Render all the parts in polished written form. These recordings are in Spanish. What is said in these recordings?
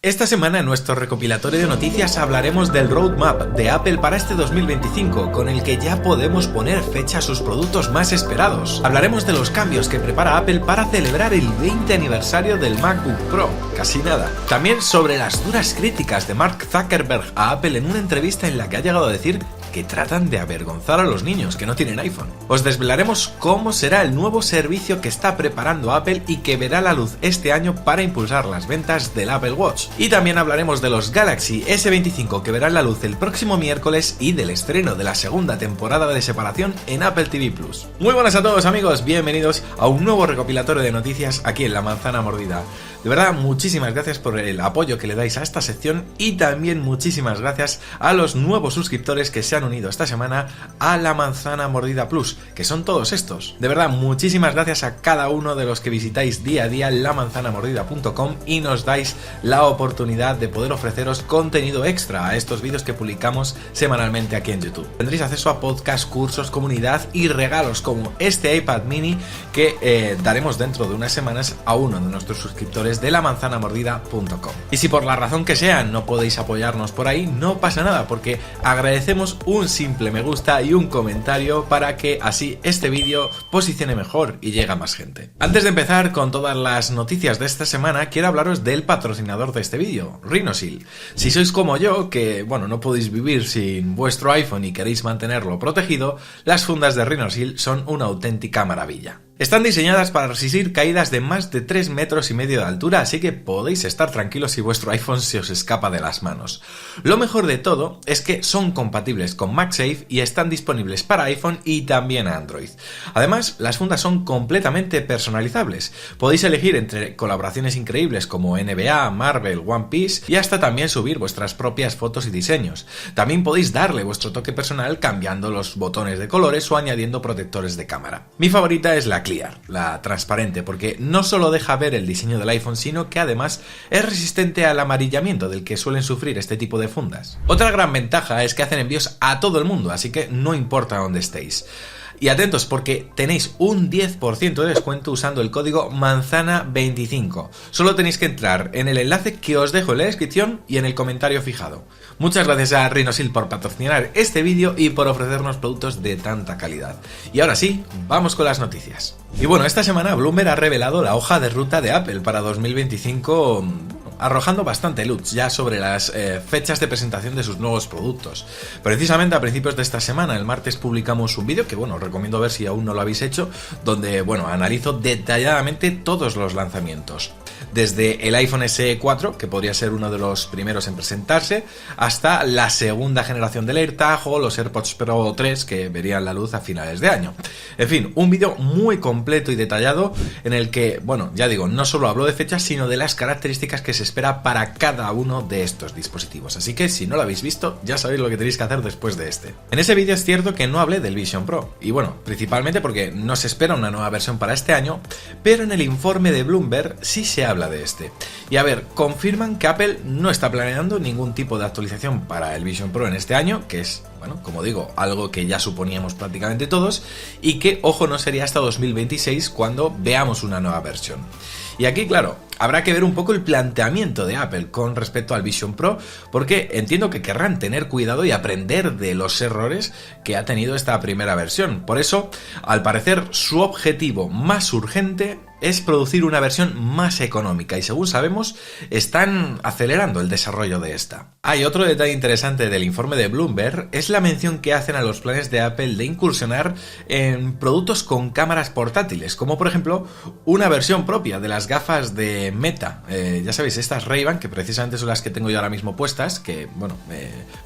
Esta semana en nuestro recopilatorio de noticias hablaremos del roadmap de Apple para este 2025, con el que ya podemos poner fecha a sus productos más esperados. Hablaremos de los cambios que prepara Apple para celebrar el 20 aniversario del MacBook Pro, casi nada. También sobre las duras críticas de Mark Zuckerberg a Apple en una entrevista en la que ha llegado a decir que tratan de avergonzar a los niños que no tienen iPhone. Os desvelaremos cómo será el nuevo servicio que está preparando Apple y que verá la luz este año para impulsar las ventas del Apple Watch. Y también hablaremos de los Galaxy S25 que verán la luz el próximo miércoles y del estreno de la segunda temporada de Separación en Apple TV+. Muy buenas a todos amigos, bienvenidos a un nuevo recopilatorio de noticias aquí en La Manzana Mordida. De verdad, muchísimas gracias por el apoyo que le dais a esta sección y también muchísimas gracias a los nuevos suscriptores que se han unido esta semana a La Manzana Mordida Plus, que son todos estos. De verdad, muchísimas gracias a cada uno de los que visitáis día a día lamanzanamordida.com y nos dais la oportunidad de poder ofreceros contenido extra a estos vídeos que publicamos semanalmente aquí en YouTube. Tendréis acceso a podcast, cursos, comunidad y regalos como este iPad mini que daremos dentro de unas semanas a uno de nuestros suscriptores de lamanzanamordida.com. Y si por la razón que sea no podéis apoyarnos por ahí, no pasa nada, porque agradecemos un simple me gusta y un comentario para que así este vídeo posicione mejor y llegue a más gente. Antes de empezar con todas las noticias de esta semana, quiero hablaros del patrocinador de este vídeo, Rhinosil. Si sois como yo, que bueno, no podéis vivir sin vuestro iPhone y queréis mantenerlo protegido, las fundas de Rhinosil son una auténtica maravilla. Están diseñadas para resistir caídas de más de 3,5 metros de altura, así que podéis estar tranquilos si vuestro iPhone se os escapa de las manos. Lo mejor de todo es que son compatibles con MagSafe y están disponibles para iPhone y también Android. Además, las fundas son completamente personalizables. Podéis elegir entre colaboraciones increíbles como NBA, Marvel, One Piece y hasta también subir vuestras propias fotos y diseños. También podéis darle vuestro toque personal cambiando los botones de colores o añadiendo protectores de cámara. Mi favorita es la Clear, la transparente, porque no solo deja ver el diseño del iPhone, sino que además es resistente al amarillamiento del que suelen sufrir este tipo de fundas. Otra gran ventaja es que hacen envíos a todo el mundo, así que no importa dónde estéis. Y atentos porque tenéis un 10% de descuento usando el código MANZANA25. Solo tenéis que entrar en el enlace que os dejo en la descripción y en el comentario fijado. Muchas gracias a Rhinosil por patrocinar este vídeo y por ofrecernos productos de tanta calidad. Y ahora sí, vamos con las noticias. Y bueno, esta semana Bloomberg ha revelado la hoja de ruta de Apple para 2025... arrojando bastante luz ya sobre las fechas de presentación de sus nuevos productos. Precisamente a principios de esta semana, el martes, publicamos un vídeo que bueno, os recomiendo ver si aún no lo habéis hecho, donde bueno, analizo detalladamente todos los lanzamientos. Desde el iPhone SE 4, que podría ser uno de los primeros en presentarse, hasta la segunda generación del AirTag o los AirPods Pro 3 que verían la luz a finales de año. En fin, un vídeo muy completo y detallado en el que, bueno, ya digo, no solo hablo de fechas, sino de las características que se espera para cada uno de estos dispositivos. Así que si no lo habéis visto, ya sabéis lo que tenéis que hacer después de este. En ese vídeo es cierto que no hablé del Vision Pro, y bueno, principalmente porque no se espera una nueva versión para este año, pero en el informe de Bloomberg sí se habla de este. Y a ver, confirman que Apple no está planeando ningún tipo de actualización para el Vision Pro en este año, que es, bueno, como digo, algo que ya suponíamos prácticamente todos, y que, ojo, no sería hasta 2026 cuando veamos una nueva versión. Y aquí, claro, habrá que ver un poco el planteamiento de Apple con respecto al Vision Pro, porque entiendo que querrán tener cuidado y aprender de los errores que ha tenido esta primera versión. Por eso, al parecer, su objetivo más urgente es producir una versión más económica y, según sabemos, están acelerando el desarrollo de esta. Hay otro detalle interesante del informe de Bloomberg, es la mención que hacen a los planes de Apple de incursionar en productos con cámaras portátiles, como por ejemplo una versión propia de las gafas de Meta. Ya sabéis, estas Ray-Ban, que precisamente son las que tengo yo ahora mismo puestas, que bueno,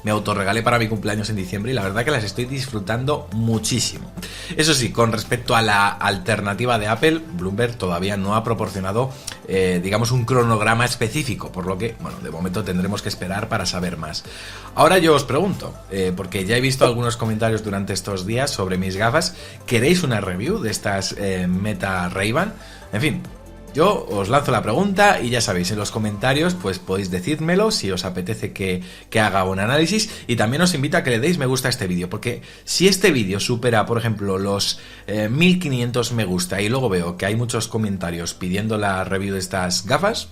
me autorregalé para mi cumpleaños en diciembre y la verdad que las estoy disfrutando muchísimo. Eso sí, con respecto a la alternativa de Apple, Bloomberg todavía no ha proporcionado, digamos, un cronograma específico, por lo que, bueno, de momento tendremos que esperar para saber más. Ahora yo os pregunto, porque ya he visto algunos comentarios durante estos días sobre mis gafas, ¿queréis una review de estas Meta Ray-Ban? En fin, yo os lanzo la pregunta y ya sabéis, en los comentarios pues podéis decírmelo si os apetece que haga un análisis, y también os invito a que le deis me gusta a este vídeo, porque si este vídeo supera, por ejemplo, los 1500 me gusta y luego veo que hay muchos comentarios pidiendo la review de estas gafas,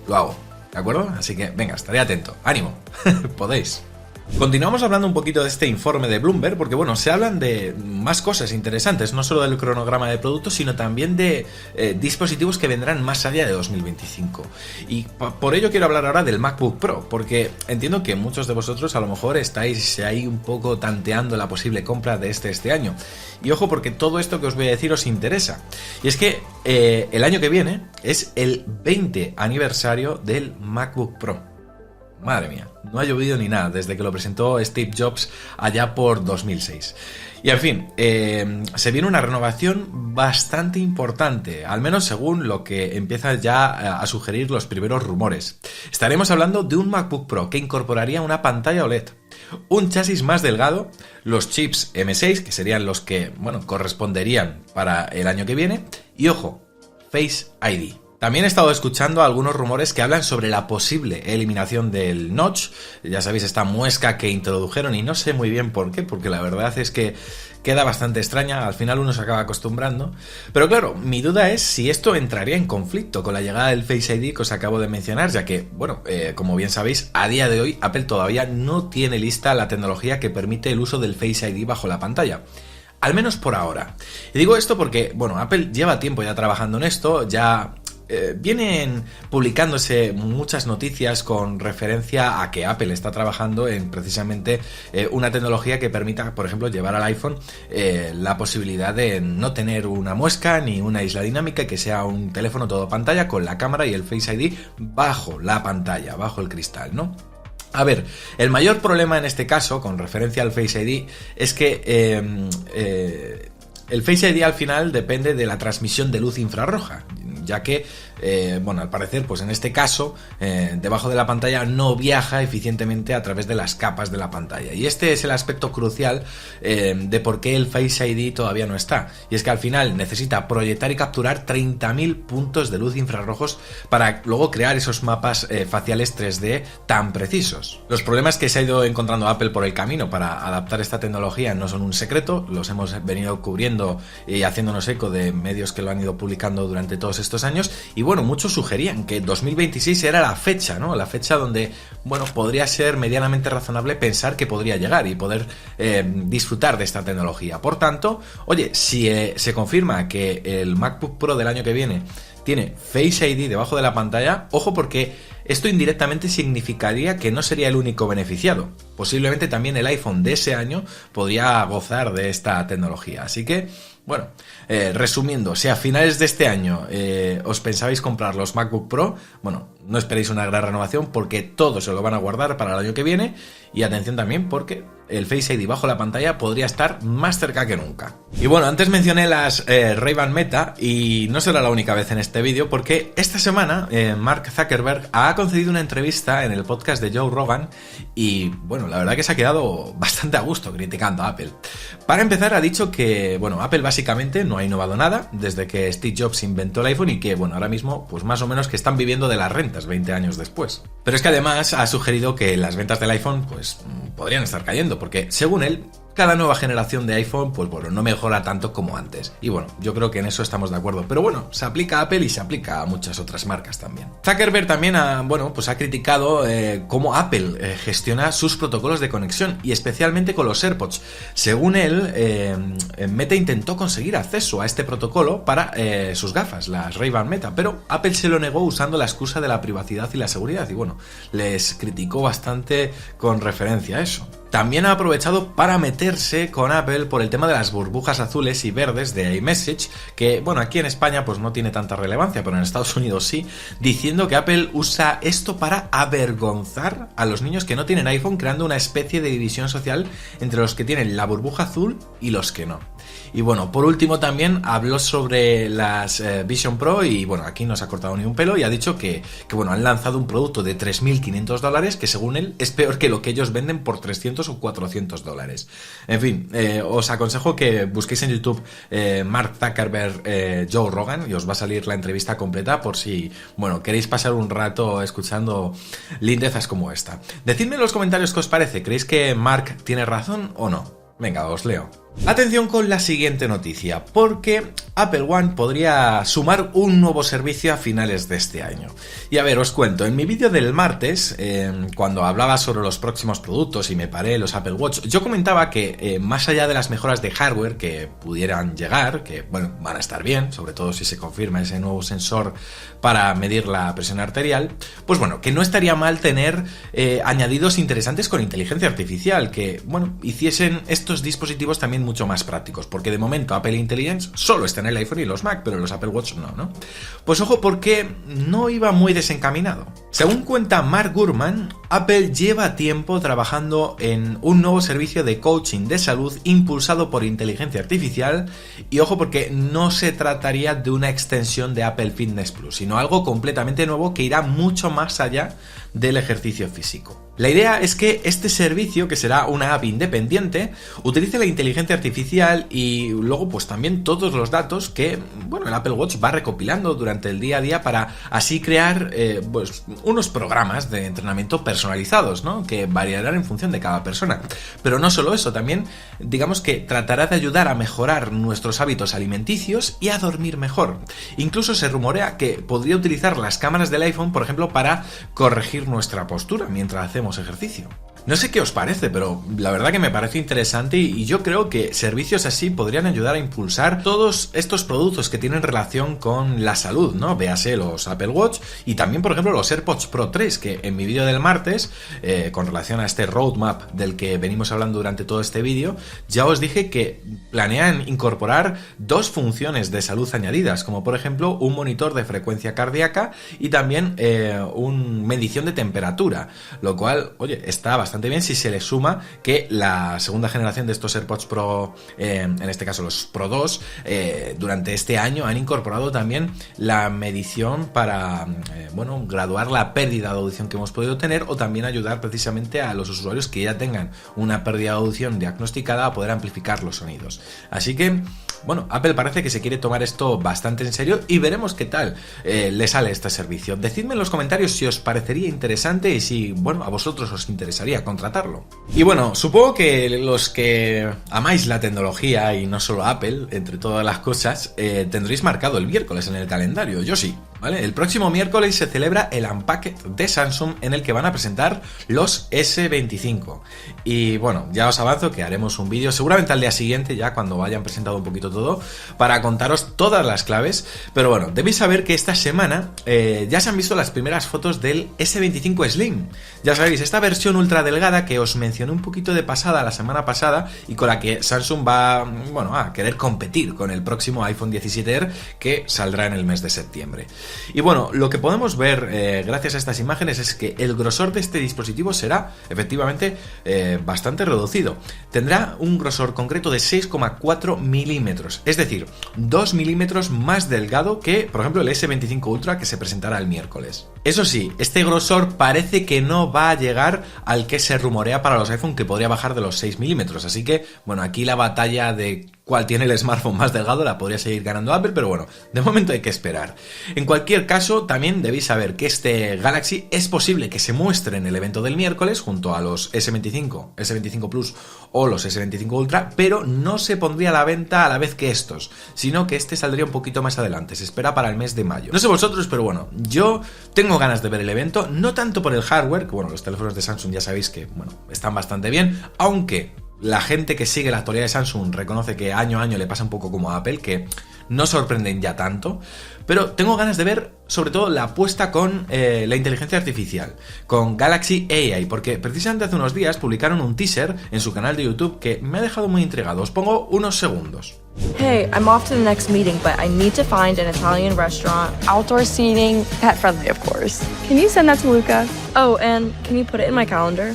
lo hago. ¿de acuerdo? Así que venga, estaré atento, ánimo, podéis. Continuamos hablando un poquito de este informe de Bloomberg porque bueno, se hablan de más cosas interesantes, no solo del cronograma de productos, sino también de dispositivos que vendrán más allá de 2025. Y por ello quiero hablar ahora del MacBook Pro, porque entiendo que muchos de vosotros a lo mejor estáis ahí un poco tanteando la posible compra de este año. Y ojo, porque todo esto que os voy a decir os interesa. Y es que el año que viene es el 20 aniversario del MacBook Pro. Madre mía, no ha llovido ni nada desde que lo presentó Steve Jobs allá por 2006. Y en fin, se viene una renovación bastante importante, al menos según lo que empiezan ya a sugerir los primeros rumores. Estaremos hablando de un MacBook Pro que incorporaría una pantalla OLED, un chasis más delgado, los chips M6, que serían los que, bueno, corresponderían para el año que viene, y ojo, Face ID. También he estado escuchando algunos rumores que hablan sobre la posible eliminación del notch, ya sabéis, esta muesca que introdujeron y no sé muy bien por qué, porque la verdad es que queda bastante extraña, al final uno se acaba acostumbrando, pero claro, mi duda es si esto entraría en conflicto con la llegada del Face ID que os acabo de mencionar, ya que, bueno, como bien sabéis, a día de hoy Apple todavía no tiene lista la tecnología que permite el uso del Face ID bajo la pantalla. Al menos por ahora. Y digo esto porque, bueno, Apple lleva tiempo ya trabajando en esto, ya vienen publicándose muchas noticias con referencia a que Apple está trabajando en precisamente una tecnología que permita, por ejemplo, llevar al iPhone la posibilidad de no tener una muesca ni una isla dinámica, que sea un teléfono todo pantalla con la cámara y el Face ID bajo la pantalla, bajo el cristal, ¿no? A ver, el mayor problema en este caso, con referencia al Face ID, es que el Face ID al final depende de la transmisión de luz infrarroja, ya que, bueno, al parecer, pues en este caso, debajo de la pantalla no viaja eficientemente a través de las capas de la pantalla. Y este es el aspecto crucial de por qué el Face ID todavía no está. Y es que al final necesita proyectar y capturar 30.000 puntos de luz infrarrojos para luego crear esos mapas faciales 3D tan precisos. Los problemas que se ha ido encontrando Apple por el camino para adaptar esta tecnología no son un secreto, los hemos venido cubriendo y haciéndonos eco de medios que lo han ido publicando durante todos estos años, y bueno, muchos sugerían que 2026 era la fecha, ¿no? La fecha donde, bueno, podría ser medianamente razonable pensar que podría llegar y poder disfrutar de esta tecnología. Por tanto, oye, si se confirma que el MacBook Pro del año que viene tiene Face ID debajo de la pantalla, ojo, porque esto indirectamente significaría que no sería el único beneficiado. Posiblemente también el iPhone de ese año podría gozar de esta tecnología. Así que, bueno, resumiendo, si a finales de este año os pensabais comprar los MacBook Pro, bueno, no esperéis una gran renovación porque todo se lo van a guardar para el año que viene. Y atención también porque el Face ID bajo la pantalla podría estar más cerca que nunca. Y bueno, antes mencioné las Ray-Ban Meta y no será la única vez en este vídeo, porque esta semana Mark Zuckerberg ha concedido una entrevista en el podcast de Joe Rogan y bueno, la verdad que se ha quedado bastante a gusto criticando a Apple. Para empezar, ha dicho que, bueno, Apple básicamente no ha innovado nada desde que Steve Jobs inventó el iPhone y que, bueno, ahora mismo pues más o menos que están viviendo de las rentas 20 años después. Pero es que además ha sugerido que las ventas del iPhone pues podrían estar cayendo, porque según él, cada nueva generación de iPhone, pues bueno, no mejora tanto como antes. Y bueno, yo creo que en eso estamos de acuerdo. Pero bueno, se aplica a Apple y se aplica a muchas otras marcas también. Zuckerberg también ha criticado cómo Apple gestiona sus protocolos de conexión y especialmente con los AirPods. Según él, Meta intentó conseguir acceso a este protocolo para sus gafas, las Ray-Ban Meta, pero Apple se lo negó usando la excusa de la privacidad y la seguridad. Y bueno, les criticó bastante con referencia a eso. También ha aprovechado para meterse con Apple por el tema de las burbujas azules y verdes de iMessage, que bueno, aquí en España pues no tiene tanta relevancia, pero en Estados Unidos sí, diciendo que Apple usa esto para avergonzar a los niños que no tienen iPhone, creando una especie de división social entre los que tienen la burbuja azul y los que no. Y bueno, por último también habló sobre las Vision Pro y bueno, aquí no se ha cortado ni un pelo y ha dicho que bueno, han lanzado un producto de $3.500 que según él es peor que lo que ellos venden por $300 o $400. En fin, os aconsejo que busquéis en YouTube Mark Zuckerberg, Joe Rogan y os va a salir la entrevista completa por si, bueno, queréis pasar un rato escuchando lindezas como esta. Decidme en los comentarios qué os parece, ¿creéis que Mark tiene razón o no? Venga, os leo. Atención con la siguiente noticia, porque Apple One podría sumar un nuevo servicio a finales de este año. Y a ver, os cuento, en mi vídeo del martes, cuando hablaba sobre los próximos productos y me paré los Apple Watch, yo comentaba que más allá de las mejoras de hardware que pudieran llegar, que bueno, van a estar bien, sobre todo si se confirma ese nuevo sensor para medir la presión arterial, pues bueno, que no estaría mal tener añadidos interesantes con inteligencia artificial, que bueno, hiciesen estos dispositivos también mucho más prácticos, porque de momento Apple Intelligence solo está en el iPhone y los Mac, pero los Apple Watch no. Pues ojo, porque no iba muy desencaminado. Según cuenta Mark Gurman, Apple lleva tiempo trabajando en un nuevo servicio de coaching de salud impulsado por inteligencia artificial, y ojo porque no se trataría de una extensión de Apple Fitness Plus, sino algo completamente nuevo que irá mucho más allá del ejercicio físico. La idea es que este servicio, que será una app independiente, utilice la inteligencia artificial y luego pues también todos los datos que, bueno, el Apple Watch va recopilando durante el día a día para así crear pues unos programas de entrenamiento personalizados, ¿no? Que variarán en función de cada persona. Pero no solo eso, también digamos que tratará de ayudar a mejorar nuestros hábitos alimenticios y a dormir mejor. Incluso se rumorea que podría utilizar las cámaras del iPhone, por ejemplo, para corregir nuestra postura mientras hacemos ejercicio. No sé qué os parece, pero la verdad que me parece interesante y yo creo que servicios así podrían ayudar a impulsar todos estos productos que tienen relación con la salud, ¿no? Véase los Apple Watch y también, por ejemplo, los AirPods Pro 3, que en mi vídeo del martes, con relación a este roadmap del que venimos hablando durante todo este vídeo, ya os dije que planean incorporar dos funciones de salud añadidas, como por ejemplo un monitor de frecuencia cardíaca y también una medición de temperatura, lo cual, oye, está bastante bien si se le suma que la segunda generación de estos AirPods Pro, en este caso los Pro 2, durante este año han incorporado también la medición para, bueno, graduar la pérdida de audición que hemos podido tener o también ayudar precisamente a los usuarios que ya tengan una pérdida de audición diagnosticada a poder amplificar los sonidos. Así que, bueno, Apple parece que se quiere tomar esto bastante en serio y veremos qué tal le sale este servicio. Decidme en los comentarios si os parecería interesante y si, bueno, a vosotros os interesaría contratarlo. Y bueno, supongo que los que amáis la tecnología y no solo Apple, entre todas las cosas, tendréis marcado el miércoles en el calendario. Yo sí, ¿vale? El próximo miércoles se celebra el Unpacked de Samsung, en el que van a presentar los S25. Y bueno, ya os avanzo que haremos un vídeo seguramente al día siguiente, ya cuando hayan presentado un poquito todo, para contaros todas las claves. Pero bueno, debéis saber que esta semana ya se han visto las primeras fotos del S25 Slim. Ya sabéis, esta versión ultra delgada que os mencioné un poquito de pasada la semana pasada y con la que Samsung va, bueno, a querer competir con el próximo iPhone 17R que saldrá en el mes de septiembre. Y bueno, lo que podemos ver gracias a estas imágenes es que el grosor de este dispositivo será efectivamente bastante reducido. Tendrá un grosor concreto de 6,4 milímetros, es decir, 2 milímetros más delgado que, por ejemplo, el S25 Ultra que se presentará el miércoles. Eso sí, este grosor parece que no va a llegar al que se rumorea para los iPhone, que podría bajar de los 6 milímetros, así que, bueno, aquí la batalla de cuál tiene el smartphone más delgado la podría seguir ganando Apple, pero bueno, de momento hay que esperar. En cualquier caso, también debéis saber que este Galaxy es posible que se muestre en el evento del miércoles junto a los S25, S25 Plus o los S25 Ultra, pero no se pondría a la venta a la vez que estos, sino que este saldría un poquito más adelante, se espera para el mes de mayo. No sé vosotros, pero bueno, yo tengo ganas de ver el evento, no tanto por el hardware, que bueno, los teléfonos de Samsung ya sabéis que, bueno, están bastante bien, aunque la gente que sigue la actualidad de Samsung reconoce que año a año le pasa un poco como a Apple, que no sorprenden ya tanto, pero tengo ganas de ver sobre todo la apuesta con la inteligencia artificial, con Galaxy AI, porque precisamente hace unos días publicaron un teaser en su canal de YouTube que me ha dejado muy intrigado. Os pongo unos segundos. Hey, I'm off to the next meeting, but I need to find an Italian restaurant, outdoor seating, pet friendly, of course. Can you send that to Luca? Oh, and can you put it in my calendar?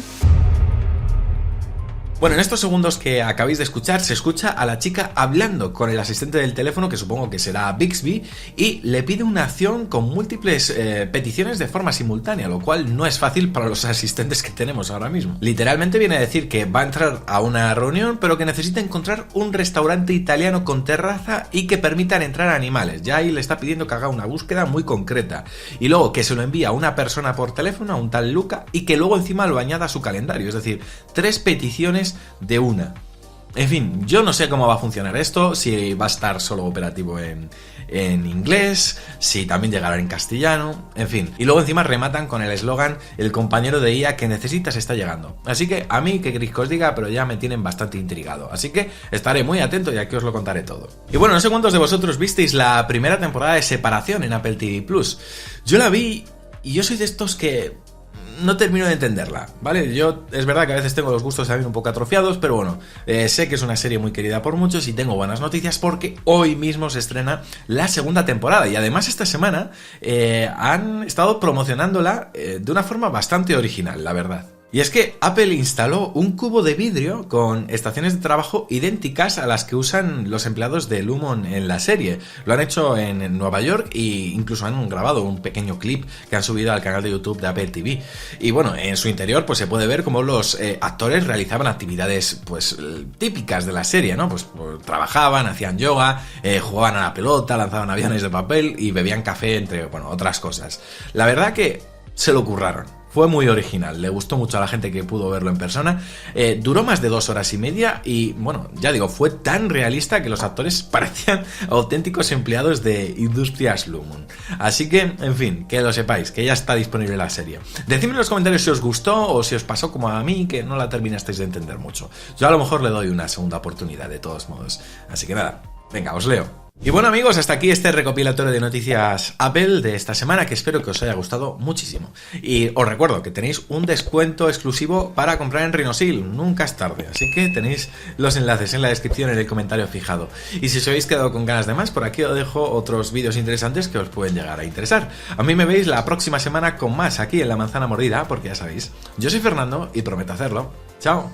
Bueno, en estos segundos que acabáis de escuchar, se escucha a la chica hablando con el asistente del teléfono, que supongo que será Bixby, y le pide una acción con múltiples peticiones de forma simultánea, lo cual no es fácil para los asistentes que tenemos ahora mismo. Literalmente viene a decir que va a entrar a una reunión, pero que necesita encontrar un restaurante italiano con terraza y que permitan entrar animales. Ya ahí le está pidiendo que haga una búsqueda muy concreta. Y luego que se lo envía a una persona por teléfono, a un tal Luca, y que luego encima lo añada a su calendario. Es decir, 3 peticiones de una. En fin, yo no sé cómo va a funcionar esto, si va a estar solo operativo en inglés, si también llegará en castellano, en fin. Y luego encima rematan con el eslogan: el compañero de IA que necesitas está llegando. Así que a mí, que queréis que os diga, pero ya me tienen bastante intrigado. Así que estaré muy atento y aquí os lo contaré todo. Y bueno, no sé cuántos de vosotros visteis la primera temporada de Separación en Apple TV Plus. Yo la vi y yo soy de estos que no termino de entenderla, ¿vale? Yo, es verdad que a veces tengo los gustos también un poco atrofiados, pero bueno, sé que es una serie muy querida por muchos y tengo buenas noticias porque hoy mismo se estrena la segunda temporada y además esta semana han estado promocionándola de una forma bastante original, la verdad. Y es que Apple instaló un cubo de vidrio con estaciones de trabajo idénticas a las que usan los empleados de Lumon en la serie. Lo han hecho en Nueva York e incluso han grabado un pequeño clip que han subido al canal de YouTube de Apple TV. Y bueno, en su interior pues se puede ver cómo los actores realizaban actividades pues típicas de la serie, ¿no? Pues trabajaban, hacían yoga, jugaban a la pelota, lanzaban aviones de papel y bebían café, entre otras cosas. La verdad que se lo curraron. Fue muy original, le gustó mucho a la gente que pudo verlo en persona. Duró más de 2 horas y media y, bueno, ya digo, fue tan realista que los actores parecían auténticos empleados de Industrias Lumon. Así que, en fin, que lo sepáis, que ya está disponible la serie. Decidme en los comentarios si os gustó o si os pasó como a mí, que no la terminasteis de entender mucho. Yo a lo mejor le doy una segunda oportunidad, de todos modos. Así que nada, venga, os leo. Y bueno amigos, hasta aquí este recopilatorio de noticias Apple de esta semana, que espero que os haya gustado muchísimo. Y os recuerdo que tenéis un descuento exclusivo para comprar en Rhinosil, nunca es tarde, así que tenéis los enlaces en la descripción en el comentario fijado. Y si os habéis quedado con ganas de más, por aquí os dejo otros vídeos interesantes que os pueden llegar a interesar. A mí me veis la próxima semana con más aquí en La Manzana Mordida, porque ya sabéis, yo soy Fernando y prometo hacerlo. ¡Chao!